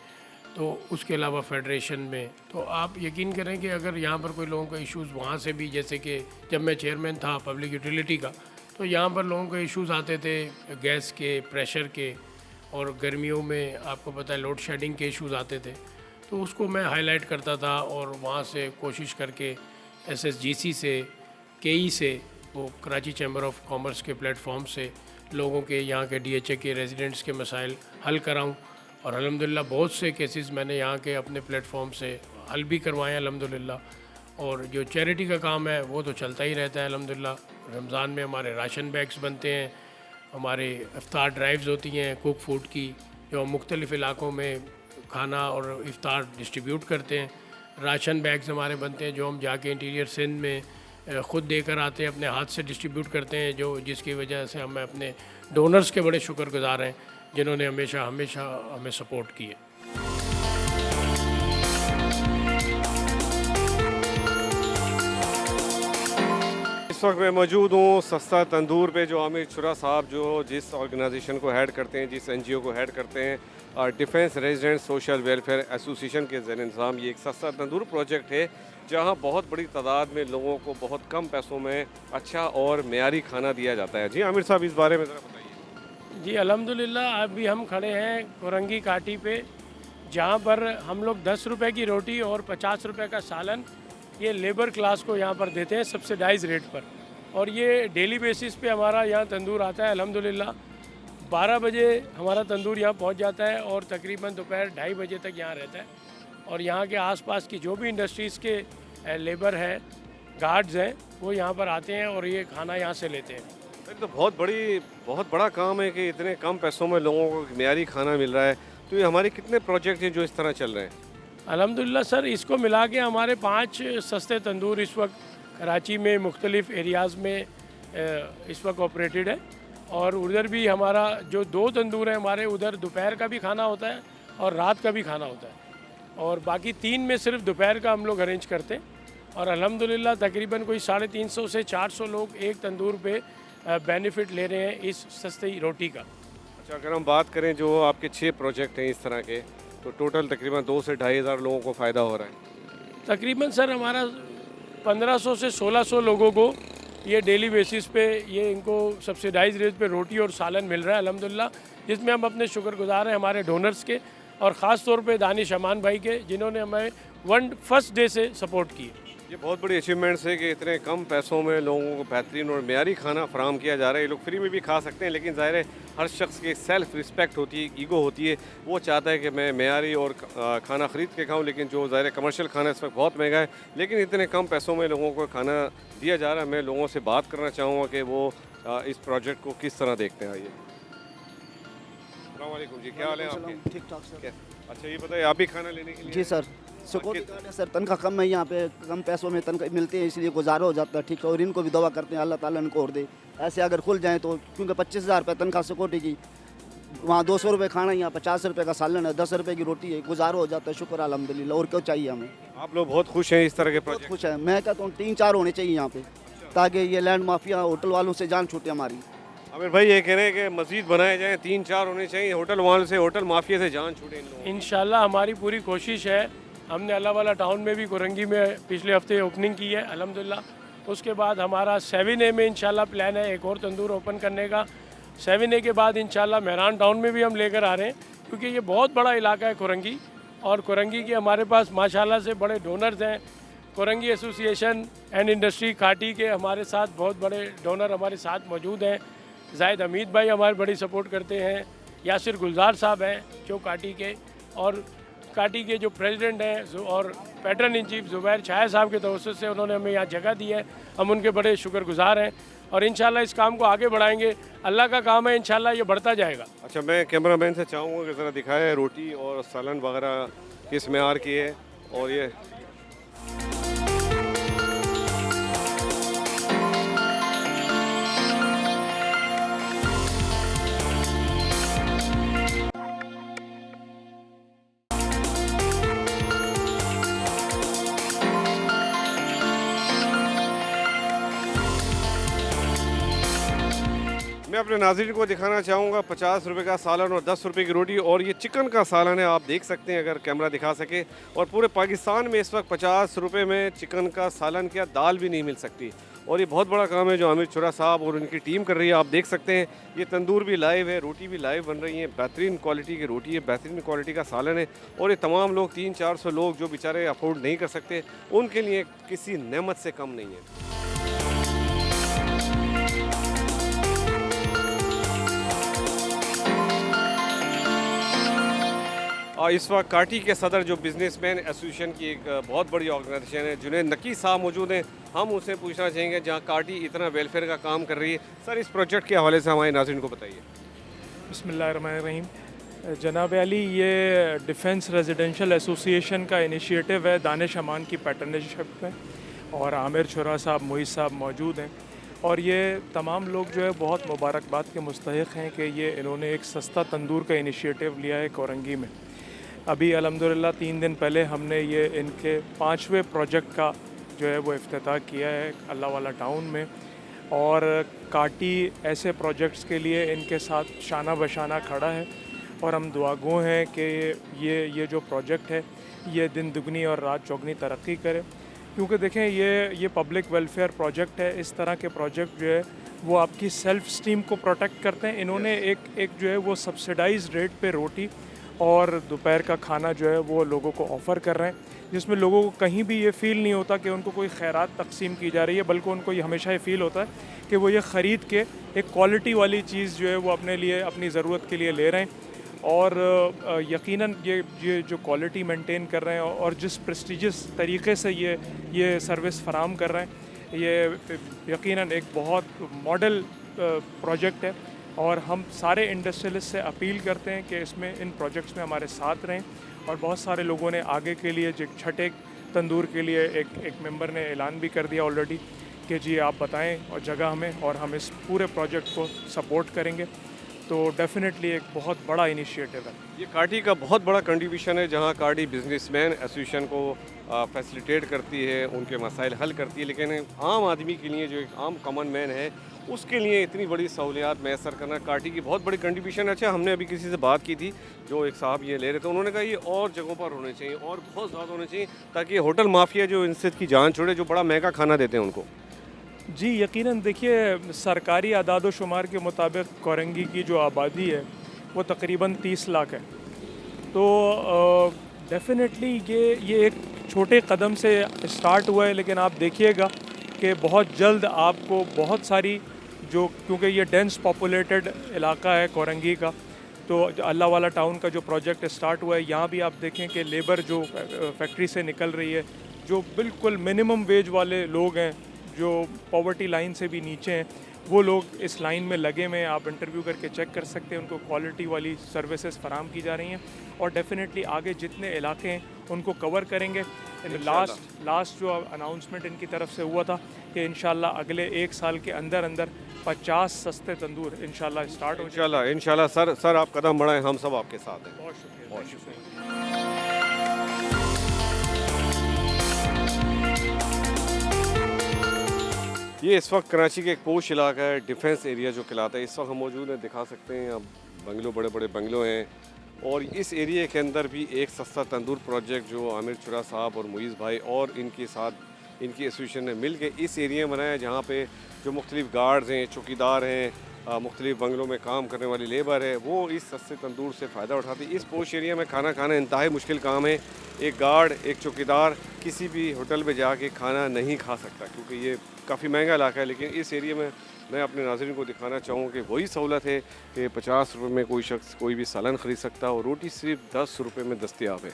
तो उसके अलावा फेडरेशन में, तो आप यकीन करें कि अगर यहाँ पर कोई लोगों का इश्यूज़ वहाँ से भी, जैसे कि जब मैं चेयरमैन था पब्लिक यूटिलिटी का, तो यहाँ पर लोगों के इश्यूज़ आते थे गैस के, प्रेशर के, और गर्मियों में आपको पता है लोड शेडिंग के इश्यूज़ आते थे, तो उसको मैं हाईलाइट करता था और वहाँ से कोशिश करके SSGC से, KE से, वो कराची चैम्बर ऑफ कॉमर्स के प्लेटफॉर्म से लोगों के, यहाँ के DHA के रेजिडेंट्स के मसाइल हल कराऊँ। और अल्हम्दुलिल्लाह बहुत से केसेस मैंने यहाँ के अपने प्लेटफॉर्म से हल भी करवाए हैं अल्हम्दुलिल्लाह। और जो चैरिटी का काम है वो तो चलता ही रहता है अल्हम्दुलिल्लाह। रमज़ान में हमारे राशन बैग्स बनते हैं, हमारे इफ्तार ड्राइव्स होती हैं कुक फूड की, जो हम मुख्तलिफ़ इलाकों में खाना और इफ्तार डिस्ट्रीब्यूट करते हैं। राशन बैग्स हमारे बनते हैं जो हम जाके इंटीरियर सिंध में ख़ुद देकर आते हैं, अपने हाथ से डिस्ट्रीब्यूट करते हैं, जो जिसकी वजह से हमें अपने डोनर्स के बड़े शुक्रगुजार हैं जिन्होंने हमेशा हमेशा हमें सपोर्ट किए। इस वक्त मैं मौजूद हूँ सस्ता तंदूर पे, जो आमिर शुरा साहब जो जिस ऑर्गेनाइजेशन को हेड करते हैं, जिस एनजीओ को हेड करते हैं, defence resident social welfare association के ज़ेर इंतज़ाम ये एक सस्ता तंदूर प्रोजेक्ट है, जहाँ बहुत बड़ी तादाद में लोगों को बहुत कम पैसों में अच्छा और मेयारी खाना दिया जाता है। जी आमिर साहब, इस बारे में ज़रा बताइए। जी अल्हम्दुलिल्लाह, अभी हम खड़े हैं कुरंगी घाटी पे, जहाँ पर हम लोग 10 रुपए की रोटी और 50 रुपए का सालन ये लेबर क्लास को यहाँ पर देते हैं सब्सिडाइज रेट पर, और ये डेली बेसिस पे हमारा यहाँ तंदूर आता है। अल्हम्दुलिल्लाह 12 बजे हमारा तंदूर यहाँ पहुँच जाता है और तकरीबन दोपहर 2:30 बजे तक यहाँ रहता है, और यहाँ के आसपास की जो भी इंडस्ट्रीज़ के लेबर हैं, गार्ड्स हैं, वो यहाँ पर आते हैं और ये खाना यहाँ से लेते हैं। ये तो बहुत बड़ा काम है कि इतने कम पैसों में लोगों को मेयारी खाना मिल रहा है। तो ये हमारे कितने प्रोजेक्ट हैं जो इस तरह चल रहे हैं? अल्हम्दुलिल्लाह सर, इसको मिला के हमारे 5 सस्ते तंदूर इस वक्त कराची में मुख्तलिफ़ एरियाज़ में इस वक्त ऑपरेटेड है, और उधर भी हमारा जो 2 तंदूर हैं हमारे, उधर दोपहर का भी खाना होता है और रात का भी खाना होता है, और बाकी 3 में सिर्फ दोपहर का हम लोग अरेंज करते हैं। और अल्हम्दुलिल्लाह तकरीबन कोई 350 से 400 लोग एक तंदूर पे बेनिफिट ले रहे हैं इस सस्ती रोटी का। अच्छा, अगर हम बात करें जो आपके 6 प्रोजेक्ट हैं इस तरह के, तो टोटल तकरीबन 2 से 2,500 लोगों को फ़ायदा हो रहा है। तकरीबन सर हमारा 1500 से 1600 लोगों को ये डेली बेसिस पे ये इनको सब्सिडाइज रेट पे रोटी और सालन मिल रहा है अल्हम्दुलिल्लाह, जिसमें हम अपने शुक्रगुजार हैं हमारे डोनर्स के, और ख़ास तौर पे दानिश अमान भाई के, जिन्होंने हमें फर्स्ट डे से सपोर्ट की। ये बहुत बड़ी अचीवमेंट्स है कि इतने कम पैसों में लोगों को बेहतरीन और मेयारी खाना फराहम किया जा रहा है। ये लोग फ्री में भी खा सकते हैं, लेकिन ज़ाहिर है हर शख्स की सेल्फ रिस्पेक्ट होती है, ईगो होती है, वो चाहता है कि मैं मेयारी और खाना ख़रीद के खाऊं, लेकिन जो ज़ाहिर कमर्शियल खाना इस वक्त बहुत महंगा है, लेकिन इतने कम पैसों में लोगों को खाना दिया जा रहा है। मैं लोगों से बात करना चाहूँगा कि वो इस प्रोजेक्ट को किस तरह देखते हैं। आइए, अस्सलाम वालेकुम जी, क्या हाल है आपके? ठीक ठाक सर। अच्छा, ये बताइए, आप भी खाना लेने के लिए? जी सर, सिक्योरिटी गार्ड है सर, तनख्वाह कम है यहाँ पे, कम पैसों में तनख्वाह मिलती है, इसलिए गुजारा हो जाता है ठीक है। और इनको भी दुआ करते हैं अल्लाह ताला इनको और दे, ऐसे अगर खुल जाएँ तो, क्योंकि 25,000 रुपये तनख्वाह सिक्योरिटी की, वहाँ 200 रुपये खाना, यहाँ 50 रुपये का सालन है, 10 रुपये की रोटी है, गुजारा हो जाता है। शुक्र अल्हम्दुलिल्लाह, और क्यों चाहिए हमें। आप लोग बहुत खुश हैं इस तरह के बहुत प्रोजेक्ट? खुश है, मैं कहता हूँ 3-4 होने चाहिए यहाँ पे, ताकि ये लैंड माफिया होटल वालों से जान छूटे हमारी। आमिर भाई ये कह रहे हैं कि मस्जिद बनाए जाएँ, 3-4 होने चाहिए, होटल वालों से, होटल माफिया से जान छूटे इन लोगों की। इंशाल्लाह हमारी पूरी कोशिश है। हमने अल्लाह वाला टाउन में भी कुरंगी में पिछले हफ्ते ओपनिंग की है अल्हम्दुलिल्लाह। उसके बाद हमारा 7A में इंशाल्लाह प्लान है एक और तंदूर ओपन करने का। 7A के बाद इंशाल्लाह मेहरान टाउन में भी हम लेकर आ रहे हैं, क्योंकि ये बहुत बड़ा इलाका है कुरंगी, और कुरंगी के हमारे पास माशाल्लाह से बड़े डोनर्स हैं। कुरंगी एसोसिएशन एंड इंडस्ट्री काटी के हमारे साथ बहुत बड़े डोनर हमारे साथ मौजूद हैं। जाहिद हमीद भाई हमारी बड़ी सपोर्ट करते हैं, यासिर गुलजार साहब हैं जो काटी के, और काटी के जो प्रेसिडेंट हैं और पैटर्न इन चीफ ज़ुबैर छाया साहब के तवज्जुह से उन्होंने हमें यहाँ जगह दी है, हम उनके बड़े शुक्रगुजार हैं, और इंशाल्लाह इस काम को आगे बढ़ाएंगे। अल्लाह का काम है, इंशाल्लाह ये बढ़ता जाएगा। अच्छा, मैं कैमरामैन से चाहूँगा कि ज़रा दिखाए रोटी और सालन वगैरह किस मेयार की है, और ये मैं अपने नाज़रीन को दिखाना चाहूँगा 50 रुपये का सालन और 10 रुपये की रोटी, और ये चिकन का सालन है, आप देख सकते हैं अगर कैमरा दिखा सके। और पूरे पाकिस्तान में इस वक्त 50 रुपये में चिकन का सालन क्या दाल भी नहीं मिल सकती, और ये बहुत बड़ा काम है जो आमिर शुरा साहब और उनकी टीम कर रही है। आप देख सकते हैं ये तंदूर भी लाइव है, रोटी भी लाइव बन रही है, बेहतरीन क्वालिटी की रोटी है, बेहतरीन क्वालिटी का सालन है, और ये तमाम लोग 300-400 लोग जो बेचारे अफोर्ड नहीं कर सकते, उनके लिए किसी नेमत से कम नहीं है। और इस वक्त काटी के सदर जो बिजनेसमैन एसोसिएशन की एक बहुत बड़ी ऑर्गेनाइजेशन है, जुनैद नकी साहब मौजूद हैं। हम उनसे पूछना चाहेंगे जहाँ काटी इतना वेलफेयर का काम कर रही है। सर, इस प्रोजेक्ट के हवाले से हमारे नाज़रीन को बताइए। बिस्मिल्लाहिर्रहमानिर्रहीम। जनाब अली, ये डिफेंस रेजिडेंशियल एसोसिएशन का इनिशिएटिव है दानिश अमान की पैटर्नशिप में, और आमिर छुरा साहब, मोइज़ साहब मौजूद हैं। और ये तमाम लोग जो है बहुत मुबारकबाद के मुस्तहिक हैं कि ये इन्होंने एक सस्ता तंदूर का इनिशिएटिव लिया है कोरंगी में। अभी अल्हम्दुलिल्लाह 3 दिन पहले हमने ये इनके 5वें प्रोजेक्ट का जो है वो इफ्तिताह किया है अल्लाह वाला टाउन में। और काटी ऐसे प्रोजेक्ट्स के लिए इनके साथ शाना बशाना खड़ा है और हम दुआगो हैं कि ये जो प्रोजेक्ट है ये दिन दुगनी और रात चौगनी तरक्की करे। क्योंकि देखें ये पब्लिक वेलफेयर प्रोजेक्ट है। इस तरह के प्रोजेक्ट जो है वो आपकी सेल्फ स्टीम को प्रोटेक्ट करते हैं। इन्होंने एक जो है वो सब्सिडाइज रेट पे रोटी और दोपहर का खाना जो है वो लोगों को ऑफ़र कर रहे हैं, जिसमें लोगों को कहीं भी ये फ़ील नहीं होता कि उनको कोई खैरात तकसीम की जा रही है, बल्कि उनको ये हमेशा ये फ़ील होता है कि वो ये ख़रीद के एक क्वालिटी वाली चीज़ जो है वो अपने लिए अपनी ज़रूरत के लिए ले रहे हैं। और यकीनन ये जो क्वालिटी मेंटेन कर रहे हैं और जिस प्रेस्टिजियस तरीके से ये सर्विस फराम कर रहे हैं, ये यकीनन एक बहुत मॉडल प्रोजेक्ट है। और हम सारे इंडस्ट्रियलिस्ट से अपील करते हैं कि इसमें इन प्रोजेक्ट्स में हमारे साथ रहें। और बहुत सारे लोगों ने आगे के लिए जो छठे तंदूर के लिए एक मेंबर ने ऐलान भी कर दिया ऑलरेडी कि जी आप बताएं और जगह हमें, और हम इस पूरे प्रोजेक्ट को सपोर्ट करेंगे। तो डेफिनेटली एक बहुत बड़ा इनिशिएटिव है। ये काटी का बहुत बड़ा कंट्रीब्यूशन है, जहाँ काटी बिजनेसमैन एसोसिएशन को फैसिलिटेट करती है, उनके मसाइल हल करती है। लेकिन आम आदमी के लिए, जो एक आम कॉमन मैन है, उसके लिए इतनी बड़ी सहूलियात मैसर करना काटी की बहुत बड़ी कंट्रीब्यूशन है। अच्छा, हमने अभी किसी से बात की थी, जो एक साहब ये ले रहे थे, उन्होंने कहा ये और जगहों पर होने चाहिए और बहुत ज़्यादा होने चाहिए, ताकि होटल माफिया जो इनसे की जान छोड़े, जो बड़ा महंगा खाना देते हैं उनको। जी यकीनन देखिए, सरकारी आदाद शुमार के मुताबिक कोरंगी की जो आबादी है वो तकरीबन 30 लाख है। तो डेफिनेटली ये एक छोटे कदम से स्टार्ट हुआ है, लेकिन आप देखिएगा कि बहुत जल्द आपको बहुत सारी क्योंकि ये डेंस पॉपुलेटेड इलाका है कोरंगी का, तो अल्लाह वाला टाउन का जो प्रोजेक्ट स्टार्ट हुआ है, यहाँ भी आप देखें कि लेबर जो फैक्ट्री से निकल रही है, जो बिल्कुल मिनिमम वेज वाले लोग हैं, जो पॉवर्टी लाइन से भी नीचे हैं, वो लोग इस लाइन में लगे हुए हैं। आप इंटरव्यू करके चेक कर सकते हैं, उनको क्वालिटी वाली सर्विसेज फराम की जा रही हैं। और डेफिनेटली आगे जितने इलाके हैं उनको कवर करेंगे। लास्ट जो अनाउंसमेंट इनकी तरफ से हुआ था कि इंशाल्लाह अगले 1 साल के अंदर 50 सस्ते तंदूर इंशाल्लाह स्टार्ट हो। इंशाल्लाह सर आप कदम बढ़ाएं, हम सब आपके साथ हैं। बहुत शुक्रिया। बहुत शुक्रिया। ये इस वक्त कराची के एक पोश इलाका है, डिफेंस एरिया जो कहलाता है। इस वक्त हम मौजूद हैं, दिखा सकते हैं अब बंगलों, बड़े बड़े बंगलों हैं। और इस एरिया के अंदर भी एक सस्ता तंदूर प्रोजेक्ट जो आमिर छुरा साहब और मुइज़ भाई और इनके साथ इनकी एसोसिएशन ने मिल के इस एरिया में बनाया, जहाँ पे जो मुख्तलिफ गार्ड्स हैं, चौकीदार हैं, मुख्तलिफ बंगलों में काम करने वाली लेबर है, वो इस सस्ते तंदूर से फ़ायदा उठाती है। इस पोश एरिया में खाना खाना इंतहाई मुश्किल काम है। एक गार्ड, एक चौकीदार किसी भी होटल में जाके खाना नहीं खा सकता, क्योंकि ये काफ़ी महंगा इलाका है। लेकिन इस एरिया में मैं अपने नाज़रीन को दिखाना चाहूँ कि वही सहूलत है कि 50 रुपये में कोई शख्स कोई भी सालन ख़रीद सकता है और रोटी सिर्फ 10 रुपये में दस्तयाब है।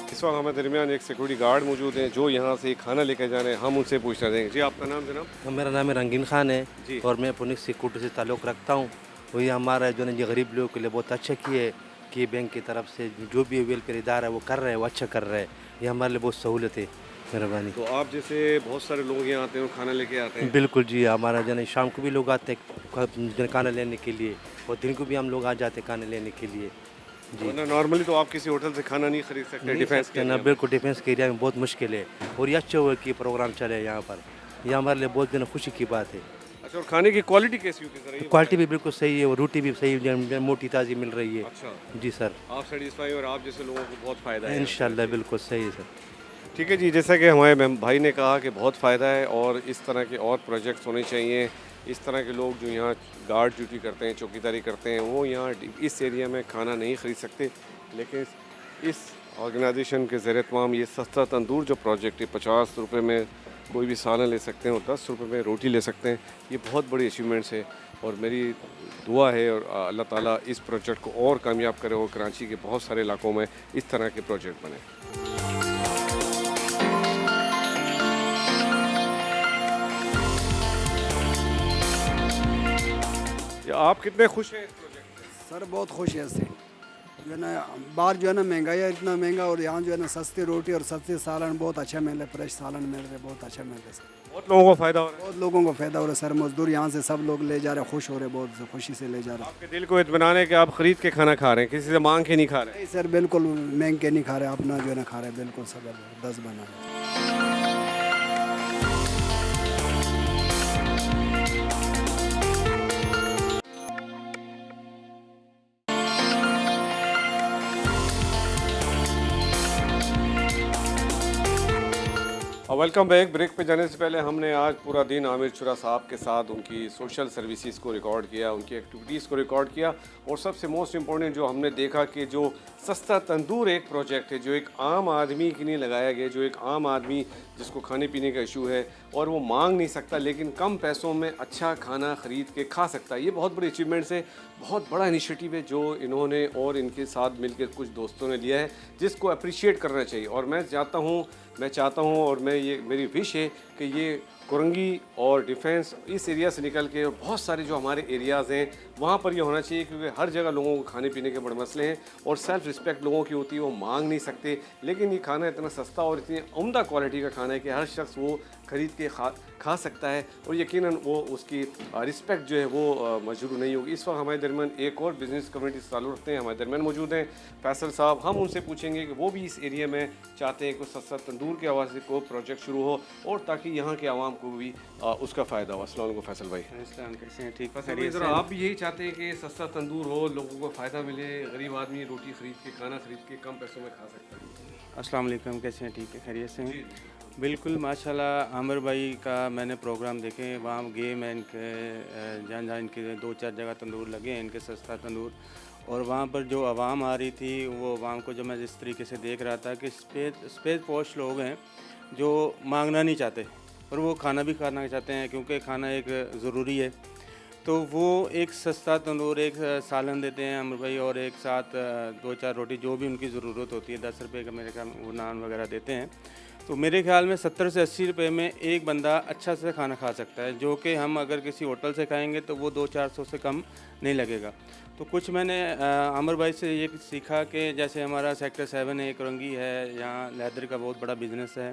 इस वक्त हमारे दरमियान एक सिक्योरिटी गार्ड मौजूद हैं जो यहाँ से खाना लेकर जा रहे हैं। हम उनसे पूछना चाहेंगे। जी आपका नाम जनाब? मेरा नाम है रंगीन खान है जी। और मैं पुलिस सिक्योरिटी से ताल्लुक़ रखता हूँ। वही हमारा जो है गरीब लोगों के लिए बहुत अच्छा किए कि बैंक की तरफ से जो भी वेलफेयर इदारा है वो कर रहे हैं, वो अच्छा कर रहे हैं। ये हमारे लिए बहुत सहूलत है, मेहरबानी। तो आप जैसे बहुत सारे लोग यहाँ आते हैं और खाना लेके आते हैं? बिल्कुल जी, हमारा जो है शाम को भी लोग आते हैं खाना लेने के लिए, और दिन को भी हम लोग आ जाते हैं खाना लेने के लिए जी। वरना नॉर्मली तो आप किसी होटल से खाना नहीं खरीद सकते डिफेंस के ना, बिल्कुल डिफेंस के एरिया में बहुत मुश्किल है। और ये अच्छा हुआ कि प्रोग्राम चले यहाँ पर, ये हमारे लिए बहुत दिन खुशी की बात है। अच्छा, और खाने की क्वालिटी कैसी होती है सर? क्वालिटी भी बिल्कुल सही है और रोटी भी सही मोटी ताज़ी मिल रही है। अच्छा जी सर, आप सेटिस्फाई और आप जैसे लोगों को बहुत फ़ायदा है? इंशाल्लाह बिल्कुल सही है सर। ठीक है जी, जैसा कि हमारे भाई ने कहा कि बहुत फ़ायदा है और इस तरह के और प्रोजेक्ट्स होने चाहिए। इस तरह के लोग जो यहाँ गार्ड ड्यूटी करते हैं, चौकीदारी करते हैं, वो यहाँ इस एरिया में खाना नहीं ख़रीद सकते। लेकिन इस ऑर्गेनाइजेशन के ज़रिए तमाम ये सस्ता तंदूर जो प्रोजेक्ट है, 50 रुपये में कोई भी सालन ले सकते हैं और 10 रुपये में रोटी ले सकते हैं। ये बहुत बड़ी अचीवमेंट्स है और मेरी दुआ है और अल्लाह ताला इस प्रोजेक्ट को और कामयाब करे और कराची के बहुत सारे इलाकों में इस तरह के प्रोजेक्ट बने। अच्छा, आप कितने खुश हैं इस प्रोजेक्ट से? सर बहुत खुश है इससे, जो है ना बाहर जो है ना महंगाई है इतना महंगा, और यहाँ जो है ना सस्ती रोटी और सस्ते सालन बहुत अच्छा मिल रहा है, फ्रेश सालन मिल रहा है, बहुत अच्छा मिल रहा है सर। बहुत लोगों को फ़ायदा हो रहा है। बहुत लोगों को फ़ायदा हो रहा है सर, मजदूर यहाँ से सब लोग ले जा रहे हैं, खुश हो रहे हैं, बहुत खुशी से ले जा रहे हैं। आपके दिल को इत्मीनान है कि आप खरीद के खाना खा रहे हैं, किसी से मांग के नहीं खा रहे हैं। नहीं सर, बिल्कुल महंग के नहीं खा रहे, अपना जो है ना खा रहे हैं, बिल्कुल सब 10 बना रहे हैं। Welcome back. ब्रेक पे जाने से पहले हमने आज पूरा दिन आमिर चुरा साहब के साथ उनकी सोशल सर्विसेज को रिकॉर्ड किया, उनकी एक्टिविटीज़ को रिकॉर्ड किया, और सबसे मोस्ट इम्पॉर्टेंट जो हमने देखा कि जो सस्ता तंदूर एक प्रोजेक्ट है जो एक आम आदमी के लिए लगाया गया, जो एक आम आदमी जिसको खाने पीने का इशू है और वो मांग नहीं सकता लेकिन कम पैसों में अच्छा खाना ख़रीद के खा सकता है। ये बहुत बड़ी अचीवमेंट्स है, बहुत बड़ा इनिशिएटिव है जो इन्होंने और इनके साथ मिलकर कुछ दोस्तों ने लिया है, जिसको अप्रिशिएट करना चाहिए। और मैं चाहता हूँ और ये मेरी विश है कि ये कुरंगी और डिफेंस इस एरिया से निकल के और बहुत सारे जो हमारे एरियाज़ हैं वहाँ पर ये होना चाहिए, क्योंकि हर जगह लोगों को खाने पीने के बड़े मसले हैं और सेल्फ़ रिस्पेक्ट लोगों की होती है, वो मांग नहीं सकते, लेकिन ये खाना इतना सस्ता और इतनी उम्दा क्वालिटी का खाना है कि हर शख्स वो ख़रीद के खा सकता है और यकीनन वो उसकी रिस्पेक्ट जो है वो मजरूर नहीं होगी। इस वक्त हमारे दरमियान एक और बिज़नेस कम्युनिटी से ताल्लुक़ रखते हैं, हमारे दरमियान मौजूद हैं फैसल साहब। हम उनसे पूछेंगे कि वो भी इस एरिया में चाहते हैं कि सस्ता तंदूर के हवाले से को प्रोजेक्ट शुरू हो और ताकि यहाँ के आवाम को भी उसका फ़ायदा हो। अस्सलाम वालेकुम फैसल भाई। कैसे हैं? ठीक फैसल भाई, ज़रा आप भी यही चाहते हैं कि सस्ता तंदूर हो, लोगों को फ़ायदा मिले, गरीब आदमी रोटी ख़रीद के खाना ख़रीद के कम पैसों में खा सकता है। अस्सलाम वालेकुम, कैसे हैं? ठीक है, खैरियत से हैं? बिल्कुल माशाल्लाह। आमिर भाई का मैंने प्रोग्राम देखे, वहाँ गए मैं, इनके जहाँ इनके 2-4 जगह तंदूर लगे हैं, इनके सस्ता तंदूर, और वहाँ पर जो आवाम आ रही थी वो आवाम को जो मैं जिस तरीके से देख रहा था कि स्पेस पोश लोग हैं जो मांगना नहीं चाहते और वो खाना भी खाना चाहते हैं, क्योंकि खाना एक ज़रूरी है। तो वो एक सस्ता तंदूर, एक सालन देते हैं अमर भाई, और एक साथ 2-4 रोटी जो भी उनकी ज़रूरत होती है, 10 रुपये का मेरे ख्याल में वो नान वगैरह देते हैं। तो मेरे ख्याल में 70 से 80 रुपये में एक बंदा अच्छा से खाना खा सकता है, जो कि हम अगर किसी होटल से खाएंगे तो वो 200-400 से कम नहीं लगेगा। तो कुछ मैंने आमिर भाई से ये सीखा कि जैसे हमारा सेक्टर 7 है, कुरंगी है, यहाँ लेदर का बहुत बड़ा बिज़नेस है,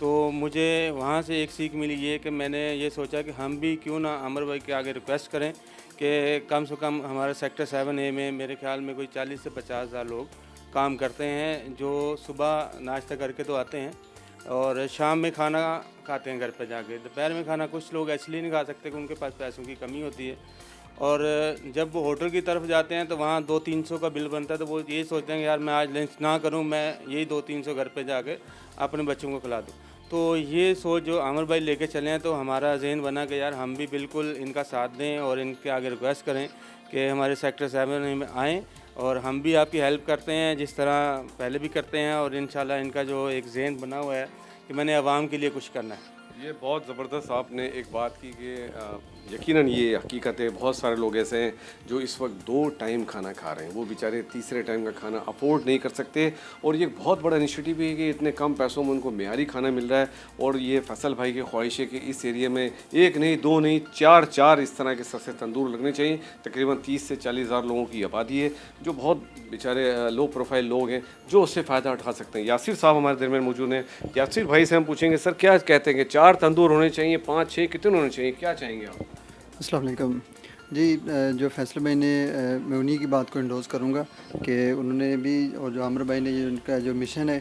तो मुझे वहाँ से एक सीख मिली ये कि मैंने ये सोचा कि हम भी क्यों ना आमिर भाई के आगे रिक्वेस्ट करें कि कम से कम हमारे सेक्टर 7A में मेरे ख्याल में कोई 40 से 50 हज़ार लोग काम करते हैं, जो सुबह नाश्ता करके तो आते हैं और शाम में खाना खाते हैं घर पे जाके। दोपहर में खाना कुछ लोग इसलिए नहीं खा सकते कि उनके पास पैसों की कमी होती है, और जब वो होटल की तरफ जाते हैं तो वहाँ 200-300 का बिल बनता है, तो वो ये सोचते हैं कि यार मैं आज लंच ना करूँ, मैं यही 200-300 घर पे जाके अपने बच्चों को खिला दूँ। तो ये सोच जो आमिर भाई लेके चले हैं, तो हमारा जहन बना कि यार हम भी बिल्कुल इनका साथ दें और इनके आगे रिक्वेस्ट करें कि हमारे सेक्टर 7 में आएँ और हम भी आपकी हेल्प करते हैं जिस तरह पहले भी करते हैं, और इंशाल्लाह इनका जो एक जहन बना हुआ है कि मैंने आवाम के लिए कुछ करना है। ये बहुत ज़बरदस्त आपने एक बात की कि यकीनन ये हकीकत है, बहुत सारे लोग ऐसे हैं जो इस वक्त 2 टाइम खाना खा रहे हैं, वो बेचारे तीसरे टाइम का खाना अफोर्ड नहीं कर सकते, और ये बहुत बड़ा इनिशिएटिव है कि इतने कम पैसों में उनको मेयारी खाना मिल रहा है। और ये फैसल भाई की ख्वाहिश है कि इस एरिया में 1 नहीं 2 नहीं 4 इस तरह के सस्ते तंदूर लगने चाहिए। तकरीबन 30 से 40 हज़ार लोगों की आबादी है जो बहुत बेचारे लो प्रोफाइल लोग हैं जो उससे फ़ायदा उठा सकते हैं। यासिर साहब हमारे दरमियान मौजूद हैं। यासिर भाई से हम पूछेंगे, सर क्या कहते हैं कि 4 तंदूर होने चाहिए, 5-6 कितने होने चाहिए, क्या चाहेंगे आप? अस्सलाम वालेकुम जी। जो फैसल भाई ने, मैं उन्हीं की बात को इंडोज़ करूँगा कि उन्होंने भी, और जो आमिर भाई ने ये उनका जो मिशन है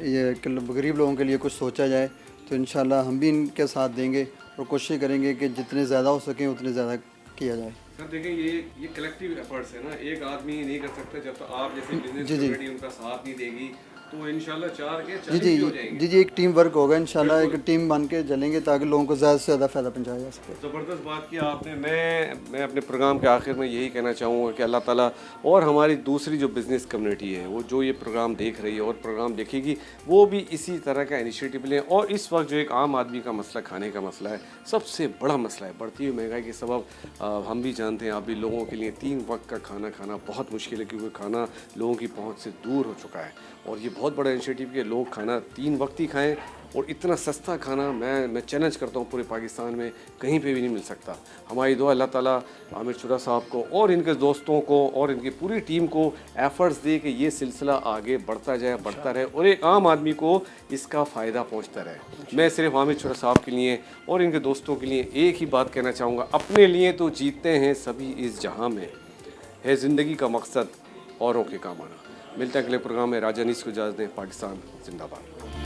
ये कि गरीब लोगों के लिए कुछ सोचा जाए, तो इंशाल्लाह हम भी इनके साथ देंगे और कोशिश करेंगे कि जितने ज़्यादा हो सकें उतने ज़्यादा किया जाए। सर देखें, ये कलेक्टिव एफर्ट्स है ना, एक आदमी नहीं कर सकता, जब तक आप जैसे बिजनेस जी कम्युनिटी उनका साथ नहीं देगी तो इंशाल्लाह 4 के 40 जी भी हो जाएंगे। जी एक टीम वर्क होगा इंशाल्लाह, एक टीम बन के चलेंगे ताकि लोगों को ज़्यादा से ज़्यादा फ़ायदा पहुँचाया जा सके। ज़बरदस्त बात की आपने। मैं अपने प्रोग्राम के आखिर में यही कहना चाहूँगा कि अल्लाह ताला और हमारी दूसरी जो बिज़नेस कम्युनिटी है वो जो ये प्रोग्राम देख रही है और प्रोग्राम देखेगी, वो भी इसी तरह का इनिशिएटिव लें। और इस वक्त जो एक आम आदमी का मसला खाने का मसला है, सबसे बड़ा मसला है। बढ़ती हुई महंगाई के सबब हम भी जानते हैं, आप भी, लोगों के लिए 3 वक्त का खाना खाना बहुत मुश्किल है, क्योंकि खाना लोगों की पहुँच से दूर हो चुका है और ये बहुत बड़ा इनिशिएटिव कि लोग खाना 3 वक्त ही खाएं, और इतना सस्ता खाना मैं चैलेंज करता हूँ पूरे पाकिस्तान में कहीं पे भी नहीं मिल सकता। हमारी दुआ अल्लाह ताला आमिर शुरा साहब को और इनके दोस्तों को और इनकी पूरी टीम को एफ़र्ट्स दे कि ये सिलसिला आगे बढ़ता जाए, बढ़ता रहे और एक आम आदमी को इसका फ़ायदा पहुँचता रहे। मैं सिर्फ आमिर शुरा साहब के लिए और इनके दोस्तों के लिए एक ही बात कहना चाहूँगा, अपने लिए तो जीते हैं सभी इस जहाँ में, है ज़िंदगी का मकसद औरों के काम आना। मिलते हैं अगले प्रोग्राम में। राजा अनीस को इजाज़त दें। पाकिस्तान जिंदाबाद।